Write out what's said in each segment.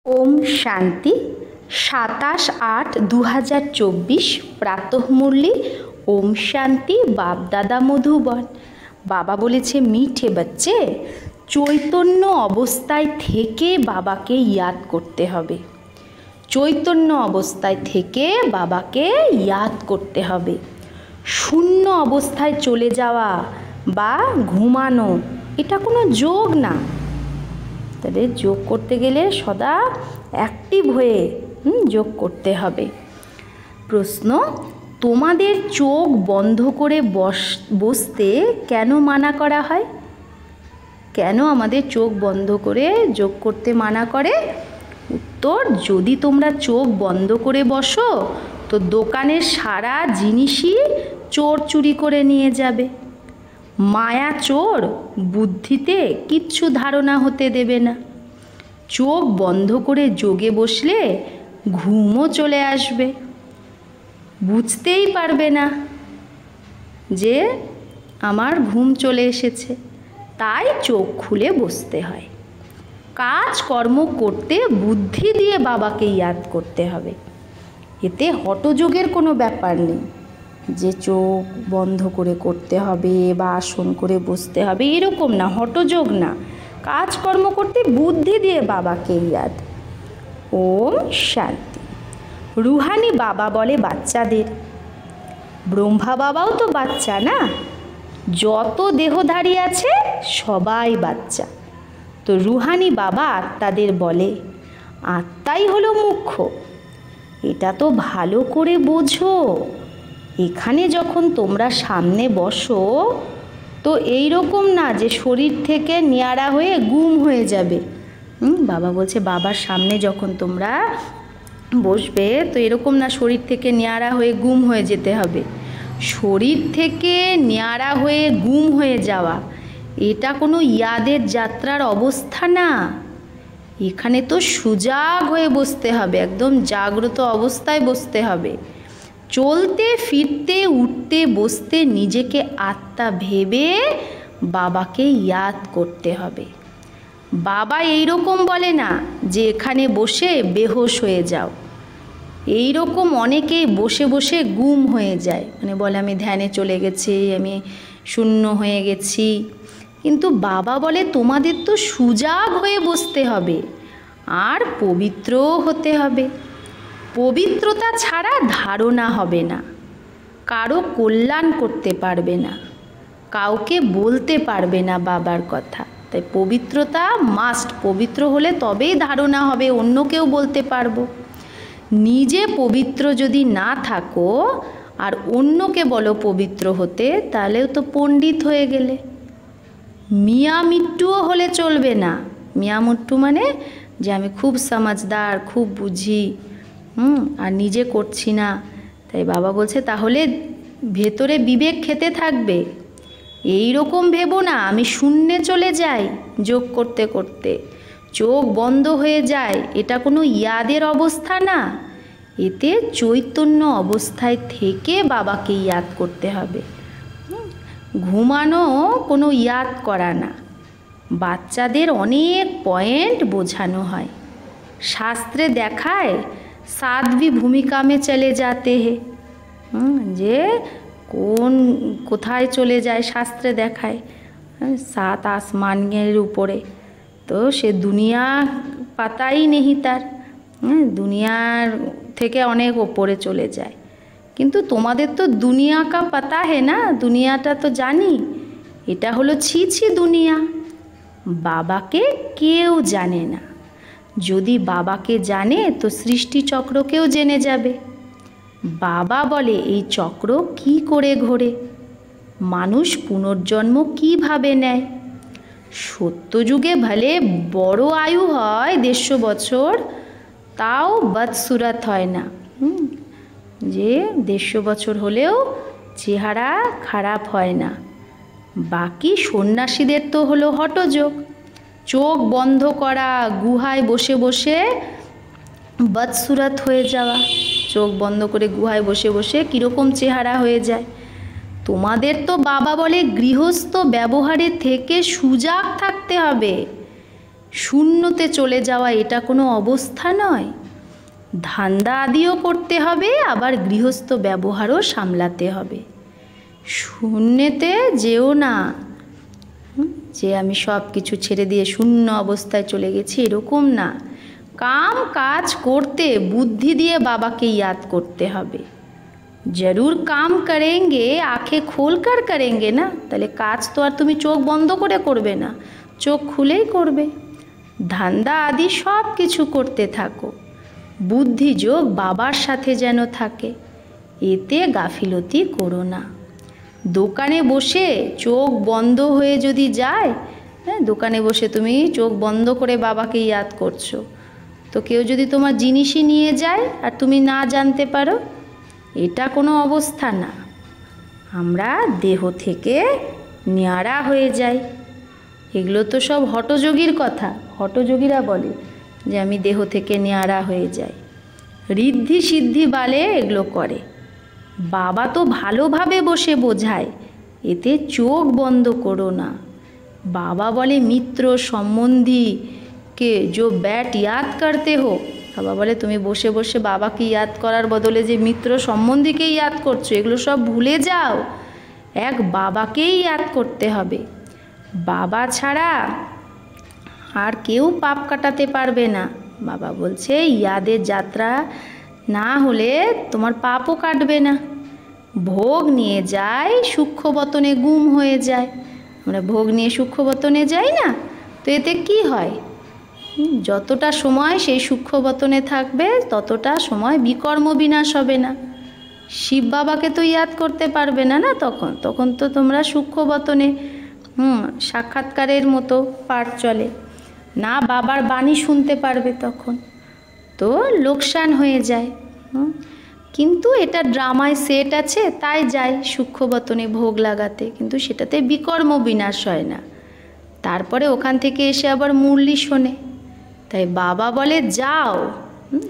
ओम शांति 27/8/2024 प्रातः मुरली। ओम शांति बाप दादा मधुबन। बाबा बोलेছে मीठे बच्चे चैतन्य अवस्थाय थेके बाबाके याद करते हबे। चैतन्य अवस्थाय थेके बाबाके याद करते हबे। शून्य अवस्थाय चले जावा बा घुमानो এটা কোনো যোগ না। তাহলে যোগ করতে গেলে সদা অ্যাক্টিভ হয়ে যোগ করতে হবে। প্রশ্ন, তোমাদের চোখ বন্ধ করে বসতে কেন মানা করা হয়? কেন আমাদের চোখ বন্ধ করে যোগ করতে মানা করে? উত্তর, যদি তোমরা চোখ বন্ধ করে বসো তো দোকানের সারা জিনিসই চোর চুরি করে নিয়ে যাবে। মায়া চোর বুদ্ধিতে কিচ্ছু ধারণা হতে দেবে না। চোখ বন্ধ করে যোগে বসলে ঘুমও চলে আসবে, বুঝতেই পারবে না যে আমার ঘুম চলে এসেছে। তাই চোখ খুলে বসতে হয়। কাজকর্ম করতে বুদ্ধি দিয়ে বাবাকে ইয়াদ করতে হবে। এতে হঠযোগের কোনো ব্যাপার নেই যে চোখ বন্ধ করে করতে হবে বা আসন করে বসতে হবে, এরকম না, হঠযোগ না। কাজকর্ম করতে বুদ্ধি দিয়ে বাবাকে ইয়াদ। ওম শান্তি। রুহানি বাবা বলে বাচ্চাদের, ব্রহ্মা বাবাও তো বাচ্চা না? যত দেহধারী আছে সবাই বাচ্চা। তো রুহানি বাবা আত্মাদের বলে আত্মাই হলো মুখ্য। এটা তো ভালো করে বোঝো। এখানে যখন তোমরা সামনে বসো তো এই রকম না যে শরীর থেকে ন্যাড়া হয়ে গুম হয়ে যাবে। বাবা বলছে বাবার সামনে যখন তোমরা বসবে তো এরকম না শরীর থেকে ন্যাড়া হয়ে গুম হয়ে যেতে হবে। শরীর থেকে ন্যাড়া হয়ে গুম হয়ে যাওয়া এটা কোনো ইয়াদের যাত্রার অবস্থা না। এখানে তো সুজাগ হয়ে বসতে হবে, একদম জাগ্রত অবস্থায় বসতে হবে। চলতে ফিরতে উঠতে বসতে নিজেকে আত্মা ভেবে বাবাকে ইয়াদ করতে হবে। বাবা এই রকম বলে না যে এখানে বসে বেহোশ হয়ে যাও। এই রকম অনেকেই বসে বসে গুম হয়ে যায়, মানে বলে আমি ধ্যানে চলে গেছি, আমি শূন্য হয়ে গেছি। কিন্তু বাবা বলে তোমাদের তো সুজাগ হয়ে বসতে হবে আর পবিত্রও হতে হবে। পবিত্রতা ছাড়া ধারণা হবে না, কারো কল্যাণ করতে পারবে না, কাউকে বলতে পারবে না বাবার কথা। তাই পবিত্রতা মাস্ট। পবিত্র হলে তবেই ধারণা হবে, অন্যকেও বলতে পারবো। নিজে পবিত্র যদি না থাকো আর অন্যকে বলো পবিত্র হতে, তাহলেও তো পণ্ডিত হয়ে গেলে। মিয়া মিট্টুও হলে চলবে না। মিয়া মিট্টু মানে যে আমি খুব সমাজদার, খুব বুঝি, আর নিজে করছি না। তাই বাবা বলছে তাহলে ভেতরে বিবেক খেতে থাকবে। এই রকম ভেবো না আমি শূন্যে চলে যাই যোগ করতে করতে, চোখ বন্ধ হয়ে যায়, এটা কোনো ইয়াদের অবস্থা না। এতে চৈতন্য অবস্থায় থেকে বাবাকে ইয়াদ করতে হবে। ঘুমানো কোনো ইয়াদ করা না। বাচ্চাদের অনেক পয়েন্ট বোঝানো হয়। শাস্ত্রে দেখায় সাধ্বী ভূমিকা মে চলে যাতে হে, যে কোথায় চলে যায় শাস্ত্রে দেখায়, 7 আসমানের উপরে। তো সে দুনিয়া পাতাই নেই তার, দুনিয়ার থেকে অনেক ওপরে চলে যায়। কিন্তু তোমাদের তো দুনিয়া কা পাতা হে না, দুনিয়াটা তো জানি। এটা হলো ছি ছি দুনিয়া। বাবাকে কেউ জানে না। যদি বাবাকে জানে তো সৃষ্টি চক্রকেও জেনে যাবে। বাবা বলে এই চক্র কি করে ঘোরে, মানুষ পুনর্জন্ম কিভাবে নেয়। সত্যযুগে ভলে বড় আয়ু হয় 150 বছর, তাও বদসুরত হয় না। যে 150 বছর হলেও চেহারা খারাপ হয় না। বাকি সন্ন্যাসীদের তো হলো হঠযোগ, চোখ বন্ধ করা, গুহায় বসে বসে বদসুরত হয়ে যাওয়া। চোখ বন্ধ করে গুহায় বসে বসে কীরকম চেহারা হয়ে যায়। তোমাদের তো বাবা বলে গৃহস্থ ব্যবহারের থেকে সুজাগ থাকতে হবে। শূন্যতে চলে যাওয়া এটা কোনো অবস্থা নয়। ধান্দা আদিও করতে হবে, আবার গৃহস্থ ব্যবহারও সামলাতে হবে। শূন্যতে যেও না, যে আমি সব কিছু ছেড়ে দিয়ে শূন্য অবস্থায় চলে গেছি, এরকম না। কাম কাজ করতে বুদ্ধি দিয়ে বাবাকে याद করতে হবে। जरूर काम करेंगे, आँखें खोल कर करेंगे ना, তাহলে কাজ তো আর তুমি চোখ বন্ধ করে করবে না, চোখ খুলেই করবে। ধান্দা আদি সব কিছু করতে থাকো, বুদ্ধি যোগ বাবার সাথে যেন থাকে, এতে গাফিলতি করো না। দোকানে বসে চোখ বন্ধ হয়ে যদি যায়, হ্যাঁ, দোকানে বসে তুমি চোখ বন্ধ করে বাবাকে याद করছো, তো কেউ যদি তোমার জিনিসই নিয়ে যায় আর তুমি না জানতে পারো, এটা কোনো অবস্থা না। আমরা দেহ থেকে ন্যাড়া হয়ে যাই। এগুলো তো সব হঠযোগীর কথা। হঠযোগীরা বলে যে আমি দেহ থেকে ন্যাড়া হয়ে যাই, ঋদ্ধি সিদ্ধি বালে এগুলো করে। বাবা তো ভালোভাবে বসে বোঝায়, এতে চোখ বন্ধ করো না। বাবা বলে মিত্র সম্বন্ধী কে जो बैठ याद करते हो, বাবা বলে তুমি বসে বসে বাবাকে याद করার বদলে যে মিত্র সম্বন্ধীকে याद করছো, এগুলো সব ভুলে যাও। এক বাবাকেই याद করতে হবে। বাবা ছাড়া আর কেউ পাপ কাটাতে পারবে না। বাবা বলছে ইয়াদের যাত্রা না হলে তোমার পাপও কাটবে না। ভোগ নিয়ে যায় সূক্ষ্মবতনে গুম হয়ে যায়। আমরা ভোগ নিয়ে সূক্ষ্মবতনে যাই না, তো এতে কি হয়? যতটা সময় সেই সূক্ষ্মবতনে থাকবে ততটা সময় বিকর্ম বিনাশ হবে না। শিব বাবাকে তো ইয়াদ করতে পারবে না, না তখন তখন তো তোমরা সূক্ষ্মবতনে সাক্ষাৎকারের মতো পাঠ চলে না, বাবার বাণী শুনতে পারবে তখন, তো লোকসান হয়ে যায়। কিন্তু এটা ড্রামায় সেট আছে, তাই যায় সূক্ষ্মবতনে ভোগ লাগাতে, কিন্তু সেটাতে বিকর্ম বিনাশ হয় না। তারপরে ওখান থেকে এসে আবার মুরলি শোনে। তাই বাবা বলে যাও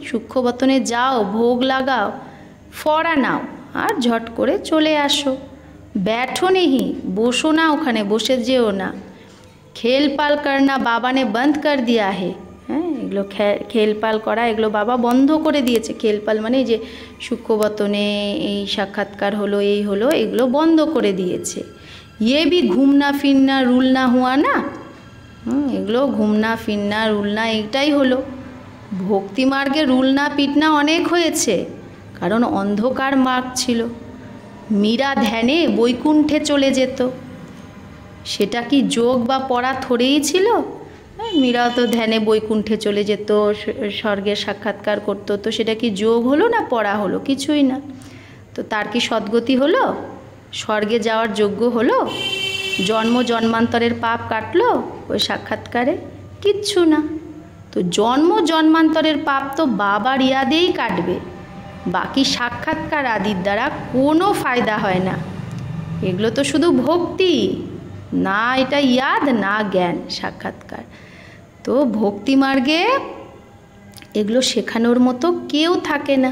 সূক্ষ্মবতনে যাও, ভোগ লাগাও, ফড়া নাও, আর ঝট করে চলে আসো। बैठो नहीं, বসো না, ওখানে বসে যেও না। খেল পাল করনা বাবা ने बंद कर दिया है। হ্যাঁ, এগুলো খেলপাল করা এগুলো বাবা বন্ধ করে দিয়েছে। খেলপাল মানে যে সূক্ষ্মবতনে এই সাক্ষাৎকার হলো, এই হলো, এগুলো বন্ধ করে দিয়েছে। ये भी घूमना फिरना रुलना हुआ ना, এগুলো ঘুমনা ফিরনা রুলনা এইটাই হলো। ভক্তি মার্গে রুলনা পিটনা অনেক হয়েছে, কারণ অন্ধকার মার্গ ছিল। মীরা ধ্যানে বৈকুণ্ঠে চলে যেত, সেটা কি যোগ বা পড়া থরেই ছিল? মীরাও তো ধ্যানে বৈকুণ্ঠে চলে যেত, স্বর্গের সাক্ষাৎকার করতো, তো সেটা কি যোগ হলো না পড়া হলো? কিছুই না। তো তার কি সদ্গতি হলো? স্বর্গে যাওয়ার যোগ্য হলো? জন্ম জন্মান্তরের পাপ কাটলো ওই সাক্ষাৎকারে? কিচ্ছু না। তো জন্ম জন্মান্তরের পাপ তো বাবার ইয়াদেই কাটবে, বাকি সাক্ষাৎকার আদির দ্বারা কোনো ফায়দা হয় না। এগুলো তো শুধু ভক্তি, না এটা ইয়াদ না জ্ঞান সাক্ষাৎকার। তো ভক্তি মার্গে এগুলো শেখানোর মতো কেউ থাকে না,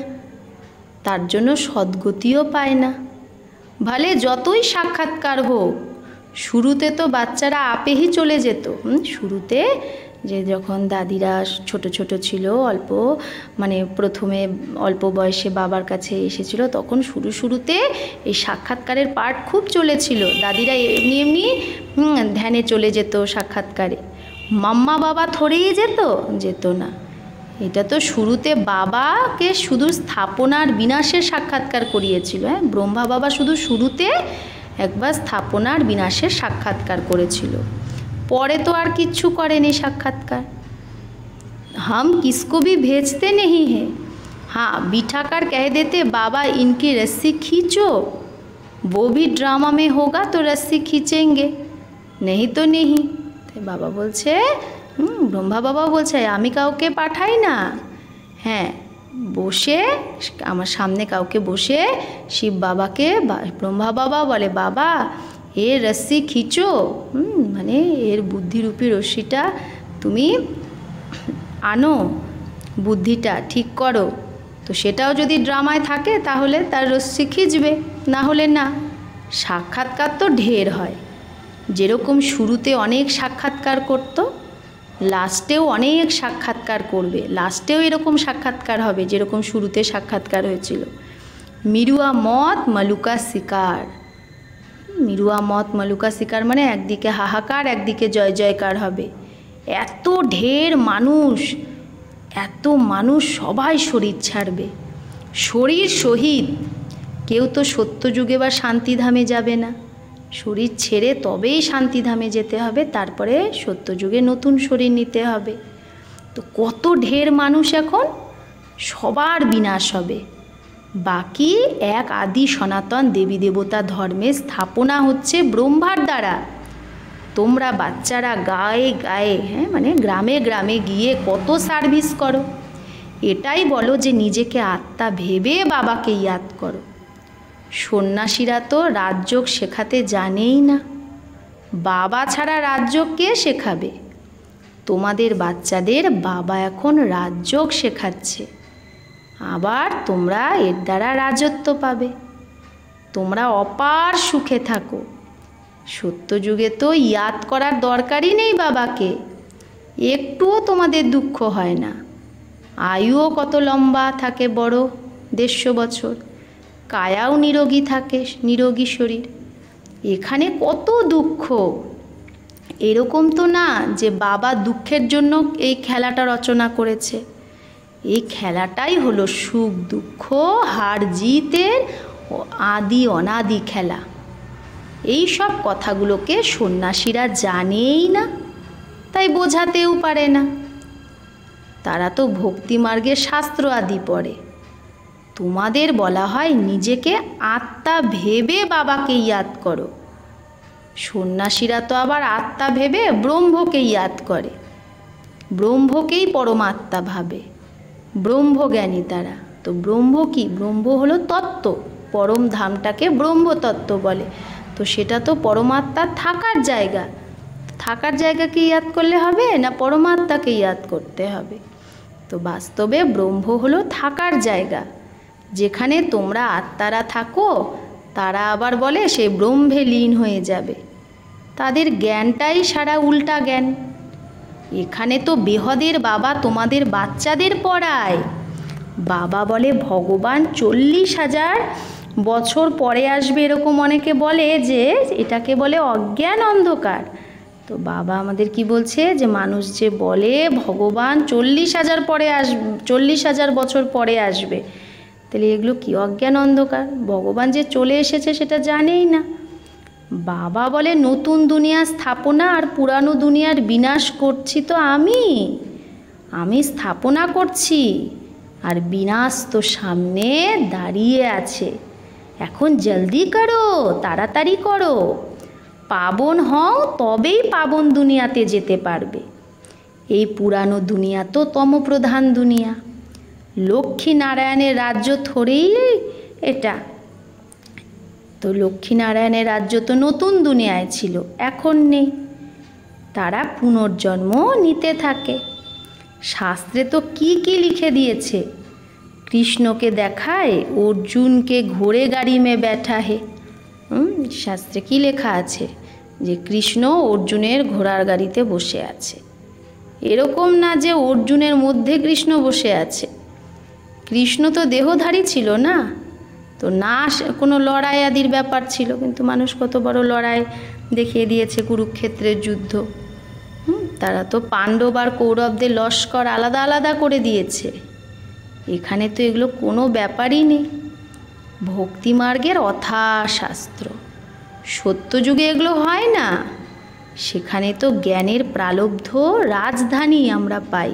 তার জন্য সদ্গতিও পায় না। ভালে যতই সাক্ষাৎকার হোক, শুরুতে তো বাচ্চারা আপেই চলে যেত। শুরুতে যে যখন দাদিরা ছোট ছোট ছিল, অল্প মানে প্রথমে অল্প বয়সে বাবার কাছে এসেছিল, তখন শুরুতে এই সাক্ষাৎকারের পাঠ খুব চলেছিল। দাদিরা এমনি এমনি ধ্যানে চলে যেত সাক্ষাৎকারে। মাম্মা বাবা থরেই যেত না। এটা তো শুরুতে বাবাকে শুধু স্থাপনার বিনাশের সাক্ষাৎকার করিয়েছিল। হ্যাঁ, ব্রহ্মা বাবা শুধু শুরুতে একবার স্থাপনার বিনাশের সাক্ষাৎকার করেছিল, পরে তো আর কিচ্ছু করেনি সাক্ষাৎকার। हम किसको भी भेजते नहीं हैं, हाँ बिठाकर कह देते बाबा इनकी रस्सी खींचो, वो भी ड्रामा में होगा तो रस्सी खींचेंगे, नहीं तो नहीं। তাই বাবা বলছে, ব্রহ্মা বাবা বলছে আমি কাউকে পাঠাই না। হ্যাঁ, বসে আমার সামনে কাউকে বসে শিব বাবাকে ব্রহ্মা বাবা বলে বাবা এর রশ্মি খিচো, মানে এর বুদ্ধিরূপী রশ্মিটা তুমি আনো, বুদ্ধিটা ঠিক করো। তো সেটাও যদি ড্রামায় থাকে তাহলে তার রশ্মি খিচবে, না হলে না। সাক্ষাৎকার তো ঢের হয়, যেরকম শুরুতে অনেক সাক্ষাৎকার করতো, লাস্টেও অনেক সাক্ষাৎকার করবে, লাস্টেও এরকম সাক্ষাৎকার হবে যেরকম শুরুতে সাক্ষাৎকার হয়েছিল। মিরুয়া মত মালুকা শিকার। মিরুয়া মত মালুকা শিকার মানে একদিকে হাহাকার, একদিকে জয় জয়কার হবে। এত ঢের মানুষ, এত মানুষ সবাই শরীর ছাড়বে, শরীর শহীদ। কেউ তো সত্যযুগে বা শান্তিধামে যাবে না, শরীর ছেড়ে তবেই শান্তিধামে যেতে হবে, তারপরে সত্যযুগে নতুন শরীর নিতে হবে। তো কত ঢের মানুষ, এখন সবার বিনাশ হবে। বাকি এক আদি সনাতন দেবী দেবতা ধর্মের স্থাপনা হচ্ছে ব্রহ্মার দ্বারা। তোমরা বাচ্চারা গায়ে গায়ে, মানে গ্রামে গ্রামে গিয়ে কত সার্ভিস করো, এটাই বলো যে নিজেকে আত্মা ভেবে বাবাকে ইয়াদ করো। সন্ন্যাসীরা তো রাজযোগ শেখাতে জানেই না, বাবা ছাড়া রাজযোগ কে শেখাবে? তোমাদের বাচ্চাদের বাবা এখন রাজযোগ শেখাচ্ছে, আবার তোমরা এর দ্বারা রাজত্ব পাবে, তোমরা অপার সুখে থাকো। সত্যযুগে তো ইয়াদ করার দরকারই নেই বাবাকে, একটুও তোমাদের দুঃখ হয় না। আয়ুও কত লম্বা থাকে, বড় 150 বছর, কায়াও নিরোগী থাকে, নিরোগী শরীর। এখানে কত দুঃখ। এরকম তো না যে বাবা দুঃখের জন্য এই খেলাটা রচনা করেছে, এই খেলাটাই হলো সুখ দুঃখ হার জিতের আদি অনাদি খেলা। এই সব কথাগুলোকে সন্ন্যাসীরা জানেই না, তাই বোঝাতেও পারে না। তারা তো ভক্তিমার্গের শাস্ত্র আদি পড়ে। তোমাদের বলা হয় নিজেকে আত্মা ভেবে বাবাকে ইয়াদ করো। সন্ন্যাসীরা তো আবার আত্মা ভেবে ব্রহ্মকে ইয়াদ করে, ব্রহ্মকেই পরমাত্মা ভাবে, ব্রহ্মজ্ঞানী তারা। তো ব্রহ্ম কি? ব্রহ্ম হলো তত্ত্ব, পরম ধামটাকে ব্রহ্মতত্ত্ব বলে। তো সেটা তো পরমাত্মার থাকার জায়গা, থাকার জায়গাকে ইয়াদ করলে হবে না পরমাত্মাকে ইয়াদ করতে হবে? তো বাস্তবে ব্রহ্ম হলো থাকার জায়গা, যেখানে তোমরা আত্মারা থাকো, তারা আবার বলে সে ব্রহ্মে লীন হয়ে যাবে। তাদের জ্ঞানটাই সারা উল্টা জ্ঞান। এখানে তো বেহদের বাবা তোমাদের বাচ্চাদের পড়ায়। বাবা বলে ভগবান 40,000 বছর পরে আসবে, এরকম অনেকে বলে যে এটাকে বলে অজ্ঞান অন্ধকার। তো বাবা আমাদের কি বলছে যে মানুষ যে বলে ভগবান 40,000 পরে আসবে, 40,000 বছর পরে আসবে, তাহলে এগুলো কি অজ্ঞান অন্ধকার? ভগবান যে চলে এসেছে সেটা জানেই না। বাবা বলে নতুন দুনিয়া স্থাপনা আর পুরানো দুনিয়ার বিনাশ করছি তো আমি স্থাপনা করছি, আর বিনাশ তো সামনে দাঁড়িয়ে আছে। এখন জলদি করো, তাড়াতাড়ি করো, পাবন হও, তবেই পাবন দুনিয়াতে যেতে পারবে। এই পুরানো দুনিয়া তো তমপ্রধান দুনিয়া। লক্ষ্মীনারায়ণের রাজ্য থরেই এটা। তো লক্ষ্মীনারায়ণের রাজ্য তো নতুন দুনিয়ায় ছিল, এখন নেই। তারা পুনর্জন্ম নিতে থাকে। শাস্ত্রে তো কি কি লিখে দিয়েছে। কৃষ্ণকে দেখায় অর্জুনকে ঘোড়ে গাড়ি মে ব্যাঠা হে। শাস্ত্রে কি লেখা আছে যে কৃষ্ণ অর্জুনের ঘোড়ার গাড়িতে বসে আছে। এরকম না যে অর্জুনের মধ্যে কৃষ্ণ বসে আছে। কৃষ্ণ তো দেহধারী ছিল না, তো না কোনো লড়াই আদির ব্যাপার ছিল, কিন্তু মানুষ কত বড় লড়াই দেখিয়ে দিয়েছে কুরুক্ষেত্রের যুদ্ধ। তারা তো পাণ্ডব আর কৌরবদের লস্কর আলাদা আলাদা করে দিয়েছে। এখানে তো এগুলো কোনো ব্যাপারই নেই। ভক্তিমার্গের অথা শাস্ত্র, সত্যযুগে এগুলো হয় না। সেখানে তো জ্ঞানের প্রালব্ধ রাজধানী আমরা পাই,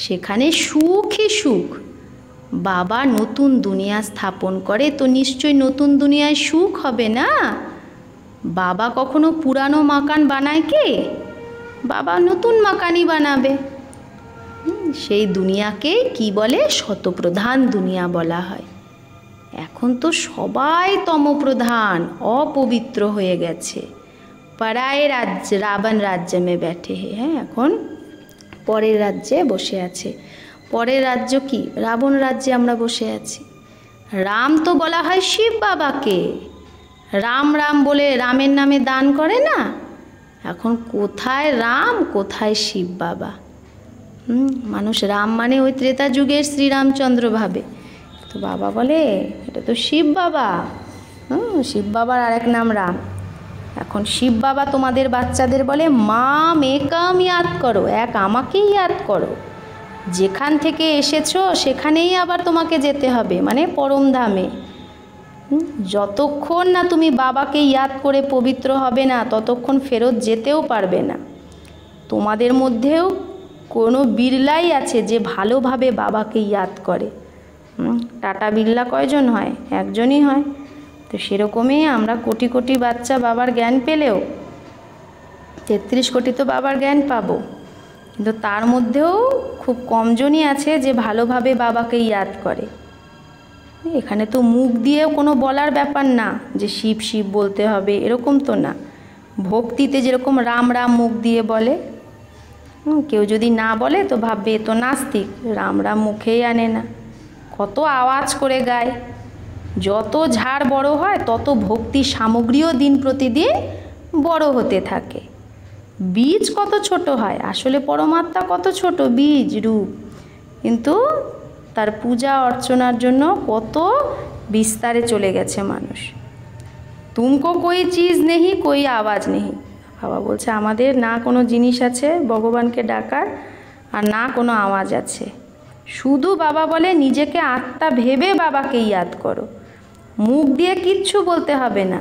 সেখানে সুখই সুখ। বাবা নতুন দুনিয়া স্থাপন করে, তো নিশ্চয়ই নতুন দুনিয়ায় সুখ হবে না। বাবা কখনো পুরানো মাকান বানায় কে? বাবা নতুন মাকানই বানাবে। সেই দুনিয়াকে কি বলে? শতপ্রধান দুনিয়া বলা হয়। এখন তো সবাই তমপ্রধান, অপবিত্র হয়ে গেছে। পরায়ে রাজ্য রাবণ রাজ্যে মে ব্যাঠে হে। এখন পরের রাজ্যে বসে আছে। পরের রাজ্য কি? রাবণ রাজ্যে আমরা বসে আছি। রাম তো বলা হয় শিব বাবাকে। রাম রাম বলে রামের নামে দান করে না, এখন কোথায় রাম, কোথায় শিব বাবা? মানুষ রাম মানে ওই ত্রেতা যুগের শ্রীরামচন্দ্র ভাবে, তো বাবা বলে এটা তো শিব বাবা। শিব বাবার আরেক নাম রাম। এখন শিব বাবা তোমাদের বাচ্চাদের বলে মাম একম ইয়াদ করো, এক আমাকেই ইয়াদ করো, যেখান থেকে এসেছো সেখানেই আবার তোমাকে যেতে হবে, মানে পরমধামে। যতক্ষণ না তুমি বাবাকে ইয়াদ করে পবিত্র হবে না ততক্ষণ ফেরত যেতেও পারবে না। তোমাদের মধ্যেও কোনো বিড়লাই আছে যে ভালোভাবে বাবাকে ইয়াদ করে। টাটা বিড়লা কয়জন হয়? একজনই হয়। তো সেরকমই আমরা কোটি কোটি বাচ্চা বাবার জ্ঞান পেলেও 33 কোটি তো বাবার জ্ঞান পাবো, কিন্তু তার মধ্যেও খুব কমজনই আছে যে ভালোভাবে বাবাকে ইয়াদ করে। এখানে তো মুখ দিয়েও কোনো বলার ব্যাপার না যে শিব শিব বলতে হবে, এরকম তো না। ভক্তিতে যেরকম রাম রাম মুখ দিয়ে বলে, কেউ যদি না বলে তো ভাববে এ তো নাস্তিক, রাম রাম মুখেই আনে না, কত আওয়াজ করে গায়। যত ঝাড় বড় হয় তত ভক্তি সামগ্রীও দিন প্রতিদিন বড় হতে থাকে। বীজ কত ছোট হয়, আসলে পরমাত্মা কত ছোট বীজ রূপ, কিন্তু তার পূজা অর্চনার জন্য কত বিস্তারে চলে গেছে মানুষ। তুমকো কোই চিজ নেই, কোই আওয়াজ নেই। বাবা বলছে আমাদের না কোনো জিনিস আছে ভগবানকে ডাকার, আর না কোনো আওয়াজ আছে। শুধু বাবা বলে নিজেকে আত্মা ভেবে বাবাকে ইয়াদ করো, মুখ দিয়ে কিচ্ছু বলতে হবে না।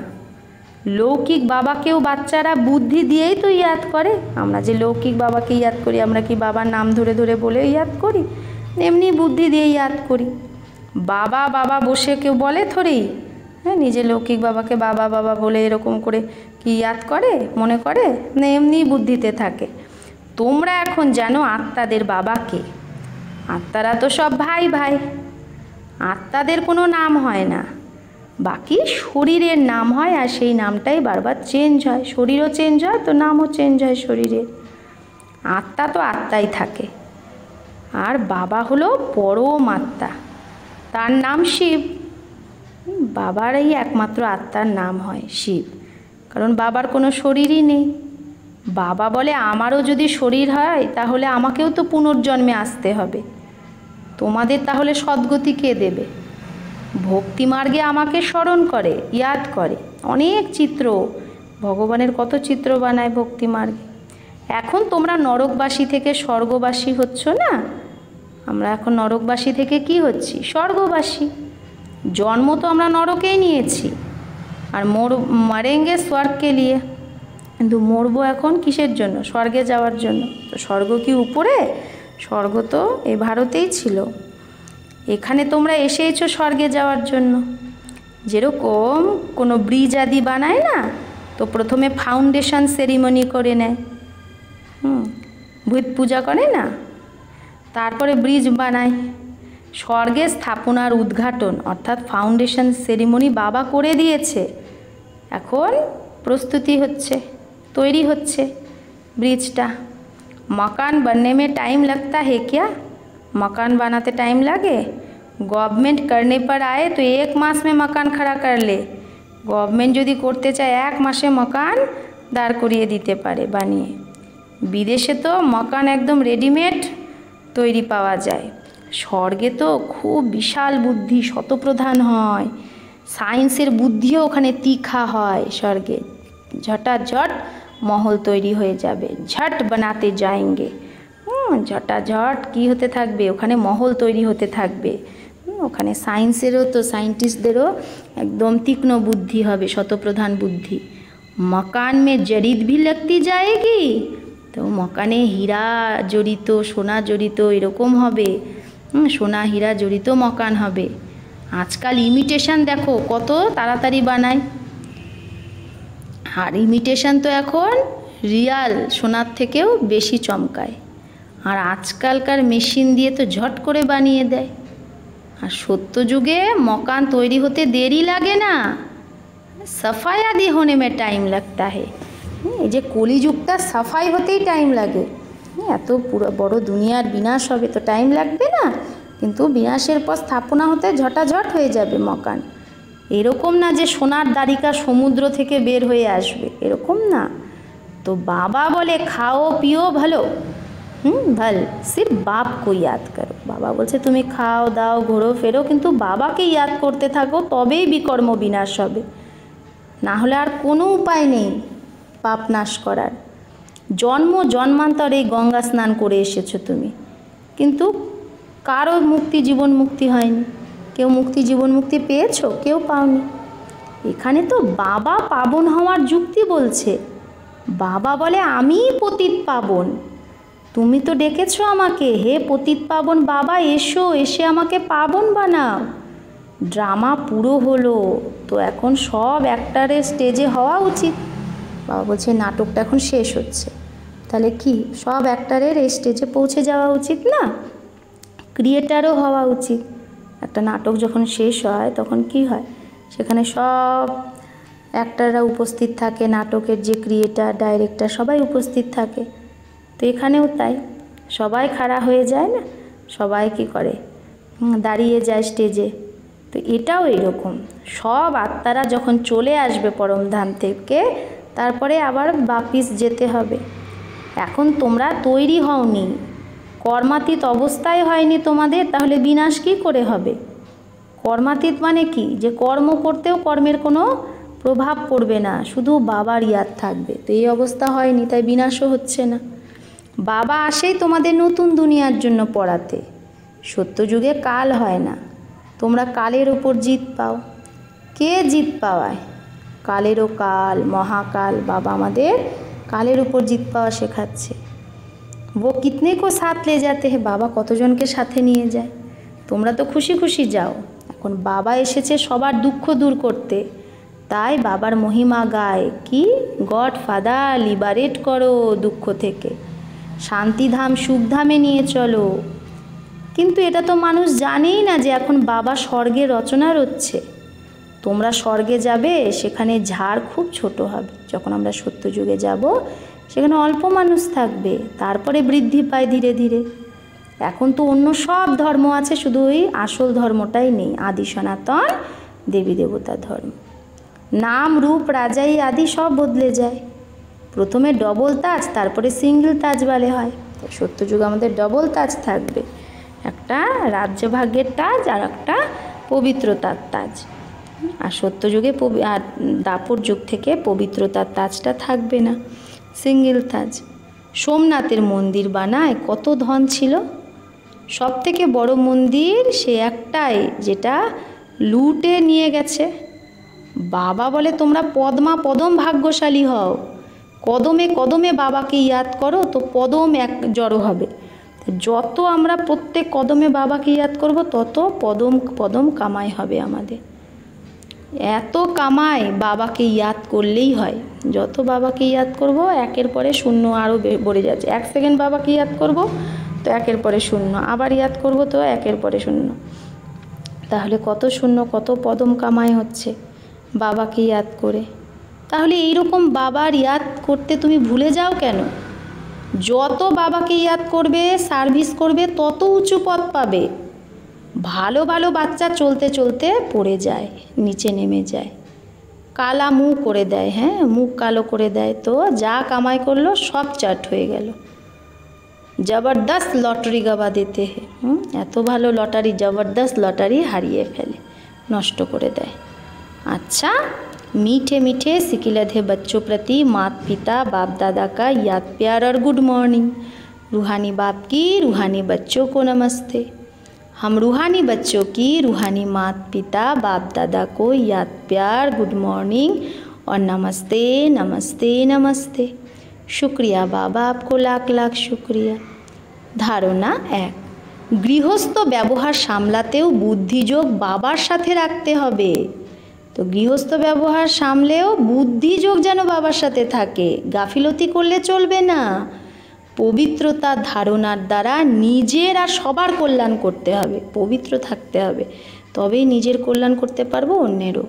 লৌকিক বাবাকেও বাচ্চারা বুদ্ধি দিয়েই তো ইয়াদ করে। আমরা যে লৌকিক বাবাকে ইয়াদ করি, আমরা কি বাবার নাম ধরে ধরে বলে ইয়াদ করি? এমনি বুদ্ধি দিয়ে ইয়াদ করি। বাবা বাবা বসে কেউ বলে থরেই, হ্যাঁ, নিজে লৌকিক বাবাকে বাবা বাবা বলে এরকম করে কি ইয়াদ করে মনে করে না? এমনি বুদ্ধিতে থাকে। তোমরা এখন জানো আত্মাদের বাবাকে। আত্মারা তো সব ভাই ভাই, আত্মাদের কোনো নাম হয় না, বাকি শরীরের নাম হয়, আর সেই নামটাই বারবার চেঞ্জ হয়। শরীরও চেঞ্জ হয় তো নামও চেঞ্জ হয় শরীরের। আত্মা তো আত্মাই থাকে, আর বাবা হলো পরম আত্মা, তার নাম শিব। বাবার এই একমাত্র আত্মার নাম হয় শিব, কারণ বাবার কোনো শরীরই নেই। বাবা বলে আমারও যদি শরীর হয় তাহলে আমাকেও তো পুনর্জন্মে আসতে হবে, তোমাদের তাহলে সদ্গতি কে দেবে? ভক্তিমার্গে আমাকে স্মরণ করে, ইয়াদ করে। অনেক চিত্র, ভগবানের কত চিত্র বানায় ভক্তিমার্গে। এখন তোমরা নরকবাসী থেকে স্বর্গবাসী হচ্ছ না? আমরা এখন নরকবাসী থেকে কি হচ্ছি? স্বর্গবাসী। জন্ম তো আমরা নরকেই নিয়েছি, আর মরেঙ্গে স্বর্গকে নিয়ে, কিন্তু মরবো এখন কিসের জন্য? স্বর্গে যাওয়ার জন্য। তো স্বর্গ কি উপরে? স্বর্গ তো এই ভারতেই ছিল। এখানে তোমরা এসেছো স্বর্গে যাওয়ার জন্য। যেরকম কোনো ব্রিজ আদি বানায় না, তো প্রথমে ফাউন্ডেশন সেরিমনি করে নেয়, ভূত পূজা করে না, তারপরে ব্রিজ বানায়। স্বর্গে স্থাপনার উদ্ঘাটন অর্থাৎ ফাউন্ডেশন সেরিমনি বাবা করে দিয়েছে, এখন প্রস্তুতি হচ্ছে, তৈরি হচ্ছে ব্রিজটা। मकान बनने में टाइम लगता है क्या? मकान बनाते टाइम लगे? गवर्नमेंट करने पर आए तो 1 मास में मकान खड़ा कर ले। गवर्नमेंट যদি করতে চায় 1 মাসে মকান দাঁড় করিয়ে দিতে পারে বানিয়ে। বিদেশে তো মকান একদম রেডিমেড তৈরি পাওয়া যায়। স্বর্গে তো খুব বিশাল বুদ্ধি শতপ্রধান হয়, সায়েন্সের বুদ্ধিও ওখানে তীখা হয়। স্বর্গে ঝটাঝট মহল তৈরি হয়ে যাবে, ঝট বানাতে যাएंगे। ঝটাঝট কি হতে থাকবে? ওখানে মহল তৈরি হতে থাকবে। ওখানে সায়েন্সেরও তো সায়েন্টিস্টদেরও একদম তীক্ষ্ণ বুদ্ধি হবে, শতপ্রধান বুদ্ধি। মকান মে জরিদ ভি लगती जाएगी, তো মকানে হীরা জড়িত, সোনা জড়িত এরকম হবে। সোনা হীরা জড়িত মকান হবে। আজকাল ইমিটেশন দেখো কত তাড়াতাড়ি বানায়, আর ইমিটেশন তো এখন রিয়াল সোনার থেকেও বেশি চমকায়। আর আজকালকার মেশিন দিয়ে তো ঝট করে বানিয়ে দেয়। আর সত্য যুগে মকান তৈরি হতে দেরি লাগে না, সাফাই আদি হোনে মে টাইম লাগতা হে। এই যে কলিযুগটা সাফাই হতেই টাইম লাগে। এত পুরো বড় দুনিয়ার বিনাশ হবে তো টাইম লাগবে না, কিন্তু বিনাশের পর স্থাপনা হতে ঝটাঝট হয়ে যাবে মকান। এরকম না যে সোনার দ্বারিকা সমুদ্র থেকে বের হয়ে আসবে, এরকম না। तो बाबा बोले खाओ पियो भलो भल सिर्फ बाप को याद करो। बाबा बोलছে তুমি খাও দাও ঘোরো ফেরো কিন্তু বাবাকে ইয়াদ করতে থাকো, তবেই বিকর্ম বিনাশ হবে, না হলে আর কোনো উপায় নেই পাপ নাশ করার। জন্ম জন্মান্তর এই গঙ্গা স্নান করে এসেছো তুমি, কিন্তু কারো মুক্তি জীবন মুক্তি হয়নি। কেউ মুক্তি জীবন মুক্তি পেয়েছো? কেউ পাওনি। এখানে তো বাবা পাবন হওয়ার যুক্তি বলছে। বাবা বলে আমি পতিত পাবন, তুমি তো ডেকেছো আমাকে, হে পতিত পাবন বাবা এসো, এসে আমাকে পাবন বানাও। ড্রামা পুরো হলো, তো এখন সব অ্যাক্টারের স্টেজে হওয়া উচিত। বাবা বলছে নাটকটা এখন শেষ হচ্ছে, তাহলে কি সব অ্যাক্টারের এই স্টেজে পৌঁছে যাওয়া উচিত না? ক্রিয়েটারও হওয়া উচিত। একটা নাটক যখন শেষ হয় তখন কি হয়, সেখানে সব অ্যাক্টাররা উপস্থিত থাকে, নাটকের যে ক্রিয়েটার ডাইরেক্টর সবাই উপস্থিত থাকে। তো এখানেও তাই, সবাই খাড়া হয়ে যায় না, সবাই কি করে দাঁড়িয়ে যায় স্টেজে। তো এটাও এরকম, সব আত্মারা যখন চলে আসবে পরমধাম থেকে, তারপরে আবার বাপিস যেতে হবে। এখন তোমরা তৈরি হওনি, কর্মাতীত অবস্থায় হয়নি তোমাদের, তাহলে বিনাশ কী করে হবে? কর্মাতীত মানে কি, যে কর্ম করতেও কর্মের কোনো প্রভাব পড়বে না, শুধু বাবার ইয়াদ থাকবে। তো এই অবস্থা হয়নি, তাই বিনাশও হচ্ছে না। বাবা আসেই তোমাদের নতুন দুনিয়ার জন্য পড়াতে। সত্যযুগে কাল হয় না, তোমরা কালের ওপর জিত পাও। কে জিত পাওয়ায়? কালেরও কাল, মহাকাল। বাবা আমাদের কালের উপর জিত পাওয়া শেখাচ্ছে। वो कितने को साथ ले जाते हैं, বাবা কতজনকে সাথে নিয়ে যায়। তোমরা তো খুশি খুশি যাও, এখন বাবা এসেছে সবার দুঃখ দূর করতে, তাই বাবার মহিমা গায় কি, গড ফাদার লিবারেট করো দুঃখ থেকে, শান্তিধাম সুখধামে নিয়ে চলো। কিন্তু এটা তো মানুষ জানেই না যে এখন বাবা স্বর্গে রচনা রচ্ছে। তোমরা স্বর্গে যাবে, সেখানে ঝাড় খুব ছোট হবে। যখন আমরা সত্যযুগে যাব, সেখানে অল্প মানুষ থাকবে, তারপরে বৃদ্ধি পায় ধীরে ধীরে। এখন তো অন্য সব ধর্ম আছে, শুধু ওই আসল ধর্মটাই নেই, আদি সনাতন দেবী দেবতার ধর্ম। নাম রূপ রাজাই আদি সব বদলে যায়। প্রথমে ডবল তাজ, তারপরে সিঙ্গেল তাজ বলে হয়। সত্যযুগ আমাদের ডবল তাজ থাকবে, একটা রাজ্যভাগ্যের তাজ আর একটা পবিত্রতার তাজ। আর সত্যযুগে আর দাপর যুগ থেকে পবিত্রতার তাজটা থাকবে না, সিঙ্গেল তাজ। সোমনাথের মন্দির বানায় কত ধন ছিল, সব থেকে বড় মন্দির সে একটাই, যেটা লুটে নিয়ে গেছে। বাবা বলে তোমরা পদ্মা পদম ভাগ্যশালী হও, কদমে কদমে বাবাকে ইয়াদ করো, তো পদম এক জড়ো হবে। যত আমরা প্রত্যেক কদমে বাবাকে ইয়াদ করব, তত পদম পদম কামাই হবে আমাদের। এত কামাই বাবাকে ইয়াদ করলেই হয়। যত বাবাকে ইয়াদ করব, একের পরে শূন্য আরও বেড়ে যাচ্ছে। 1 সেকেন্ড বাবাকে ইয়াদ করব, তো একের পরে শূন্য, আবার ইয়াদ করব, তো একের পরে শূন্য। তাহলে কত শূন্য, কত পদম কামাই হচ্ছে বাবাকে ইয়াদ করে। তাহলে এইরকম বাবার ইয়াদ করতে তুমি ভুলে যাও কেন? যত বাবাকে ইয়াদ করবে, সার্ভিস করবে, তত উঁচু পদ পাবে। ভালো ভালো বাচ্চা চলতে চলতে পড়ে যায়, নিচে নেমে যায়, কালা মুখ করে দেয়, হ্যাঁ মুখ কালো করে দেয়, তো যা কামাই করলো সব চাট হয়ে গেল। জবরদস্ত লটারি গাবা দিতে হে, এত ভালো লটারি, জবরদস্ত লটারি হারিয়ে ফেলে, নষ্ট করে দেয়। अच्छा, मीठे मीठे सिकिलधे बच्चों प्रति माता पिता बाप दादा का याद प्यार और गुड मॉर्निंग। रूहानी बाप की रूहानी बच्चों को नमस्ते। हम रूहानी बच्चों की रूहानी माता पिता बाप दादा को याद प्यार गुड मॉर्निंग और नमस्ते नमस्ते नमस्ते। शुक्रिया बाबा, आपको लाख लाख शुक्रिया। धारणा 1, গৃহস্থ ব্যবহার সামলাতেও বুদ্ধিযোগ বাবার সাথে রাখতে হবে। তো গৃহস্থ ব্যবহার সামলেও বুদ্ধিযোগ যেন বাবার সাথে থাকে, গাফিলতি করলে চলবে না। পবিত্রতা ধারণার দ্বারা নিজের আর সবার কল্যাণ করতে হবে, পবিত্র থাকতে হবে, তবেই নিজের কল্যাণ করতে পারবো, অন্যেরও।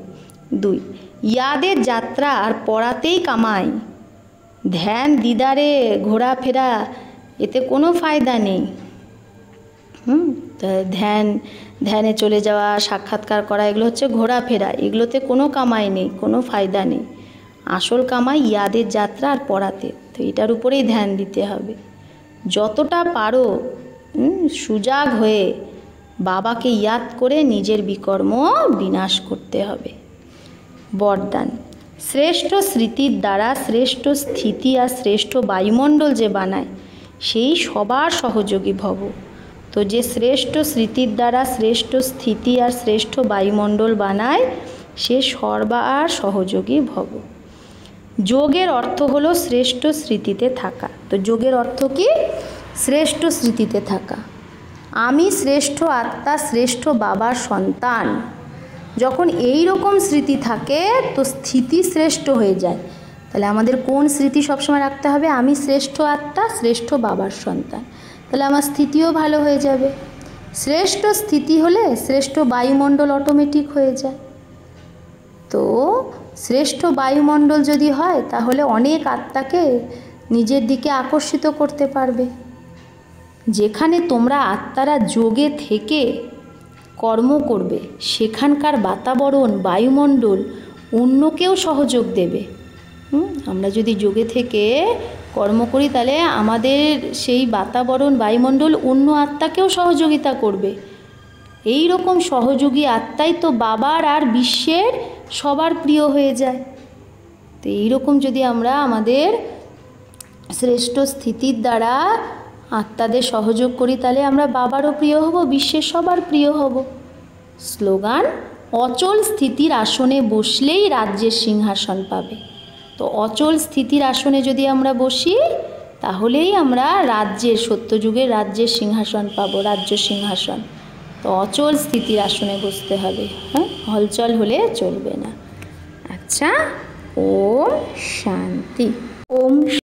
2, ইয়াদের যাত্রা আর পড়াতেই কামাই। ধ্যান দিদারে ঘোরাফেরা, এতে কোনো ফায়দা নেই। ধ্যানে চলে যাওয়া, সাক্ষাৎকার করা, এগুলো হচ্ছে ঘোরাফেরা, এগুলোতে কোনো কামাই নেই, কোনো ফায়দা নেই। আসল কামাই ইয়াদের যাত্রা আর পড়াতে। তো এটার উপরেই ধ্যান দিতে হবে। যতটা পারো সুজাগ হয়ে বাবাকে ইয়াদ করে নিজের বিকর্ম বিনাশ করতে হবে। বরদান, শ্রেষ্ঠ স্মৃতির দ্বারা শ্রেষ্ঠ স্থিতি আর শ্রেষ্ঠ বায়ুমণ্ডল যে বানায় সেই সবার সহযোগী ভব। তো যে শ্রেষ্ঠ স্মৃতির দ্বারা শ্রেষ্ঠ স্থিতি আর শ্রেষ্ঠ বায়ুমণ্ডল বানায় সে সর্বার সহযোগী ভব। যোগের অর্থ হলো শ্রেষ্ঠ স্মৃতিতে থাকা। তো যোগের অর্থ কি? শ্রেষ্ঠ স্মৃতিতে থাকা। আমি শ্রেষ্ঠ আত্মা, শ্রেষ্ঠ বাবার সন্তান। যখন এই রকম স্মৃতি থাকে তো স্থিতি শ্রেষ্ঠ হয়ে যায়। তাহলে আমাদের কোন স্মৃতি সবসময় রাখতে হবে? আমি শ্রেষ্ঠ আত্মা, শ্রেষ্ঠ বাবার সন্তান। তাহলে আমার স্থিতিও ভালো হয়ে যাবে। শ্রেষ্ঠ স্থিতি হলে শ্রেষ্ঠ বায়ুমণ্ডল অটোমেটিক হয়ে যায়। তো শ্রেষ্ঠ বায়ুমণ্ডল যদি হয় তাহলে অনেক আত্মাকে নিজের দিকে আকর্ষিত করতে পারবে। যেখানে তোমরা আত্মারা যোগে থেকে কর্ম করবে সেখানকার বাতাবরণ বায়ুমণ্ডল অন্যকেও সহযোগ দেবে। আমরা যদি যোগে থেকে কর্ম করি তাহলে আমাদের সেই বাতাবরণ বায়ুমণ্ডল অন্য আত্মাকেও সহযোগিতা করবে। এই রকম সহযোগী আত্মাই তো বাবার আর বিশ্বের সবার প্রিয় হয়ে যায়। তো এইরকম যদি আমরা আমাদের শ্রেষ্ঠ স্থিতির দ্বারা আত্মাদের সহযোগ করি তাহলে আমরা বাবারও প্রিয় হব, বিশ্বের সবার প্রিয় হব। স্লোগান, অচল স্থিতির আসনে বসলেই রাজ্যের সিংহাসন পাবে। তো অচল স্থিতির আসনে যদি আমরা বসি তাহলেই আমরা রাজ্যের, সত্যযুগের রাজ্যের সিংহাসন পাবো, রাজ্য সিংহাসন। তো অচল স্থিতির আসনে বসতে হবে, হ্যাঁ, হলচল হলে চলবে না। আচ্ছা, ওম শান্তি। ওম।